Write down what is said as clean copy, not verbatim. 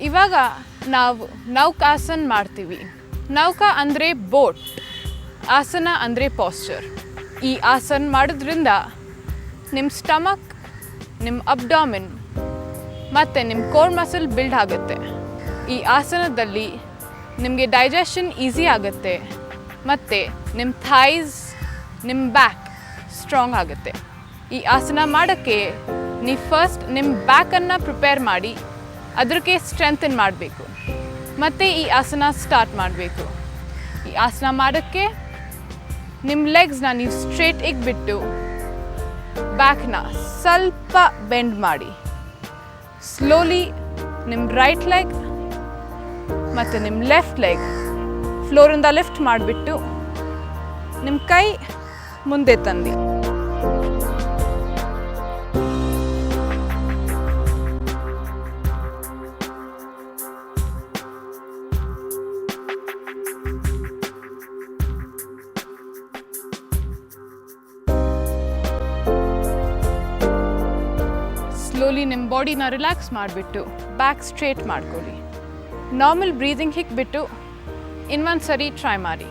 ಇವಾಗ ನಾವು ನೌಕಾಸನ ಮಾಡ್ತೀವಿ. ನೌಕಾ ಅಂದರೆ ಬೋಟ್, ಆಸನ ಅಂದರೆ ಪಾಸ್ಚರ್. ಈ ಆಸನ ಮಾಡೋದ್ರಿಂದ ನಿಮ್ಮ ಸ್ಟಮಕ್, ನಿಮ್ಮ ಅಬ್ಡಾಮಿನ್ ಮತ್ತು ನಿಮ್ಮ ಕೋರ್ ಮಸಲ್ ಬಿಲ್ಡ್ ಆಗುತ್ತೆ. ಈ ಆಸನದಲ್ಲಿ ನಿಮಗೆ ಡೈಜೆಷನ್ ಈಸಿ ಆಗುತ್ತೆ ಮತ್ತು ನಿಮ್ಮ ಥೈಸ್, ನಿಮ್ಮ ಬ್ಯಾಕ್ ಸ್ಟ್ರಾಂಗ್ ಆಗುತ್ತೆ. ಈ ಆಸನ ಮಾಡೋಕ್ಕೆ ನೀವು ಫಸ್ಟ್ ನಿಮ್ಮ ಬ್ಯಾಕನ್ನು ಪ್ರಿಪೇರ್ ಮಾಡಿ ಅದಕ್ಕೆ ಸ್ಟ್ರೆಂಥನ್ ಮಾಡಬೇಕು ಮತ್ತು ಈ ಆಸನ ಸ್ಟಾರ್ಟ್ ಮಾಡಬೇಕು. ಈ ಆಸನ ಮಾಡೋಕ್ಕೆ ನಿಮ್ಮ ಲೆಗ್ಸ್ನ ನೀವು ಸ್ಟ್ರೇಟ್ ಇಟ್ಬಿಟ್ಟು ಬ್ಯಾಕ್ನ ಸ್ವಲ್ಪ ಬೆಂಡ್ ಮಾಡಿ ಸ್ಲೋಲಿ ನಿಮ್ಮ ರೈಟ್ ಲೆಗ್ ಮತ್ತು ನಿಮ್ಮ ಲೆಫ್ಟ್ ಲೆಗ್ ಫ್ಲೋರಿಂದ ಲಿಫ್ಟ್ ಮಾಡಿಬಿಟ್ಟು ನಿಮ್ಮ ಕೈ ಮುಂದೆ ತಂದು ಸ್ಲೋಲಿ ನಿಮ್ಮ ಬಾಡಿನ ರಿಲ್ಯಾಕ್ಸ್ ಮಾಡಿಬಿಟ್ಟು ಬ್ಯಾಕ್ ಸ್ಟ್ರೇಟ್ ಮಾಡ್ಕೊಳ್ಳಿ. ನಾರ್ಮಲ್ ಬ್ರೀದಿಂಗ್ ಹಿಕ್ಬಿಟ್ಟು ಇನ್ನೊಂದು ಸರಿ ಟ್ರೈ ಮಾಡಿ.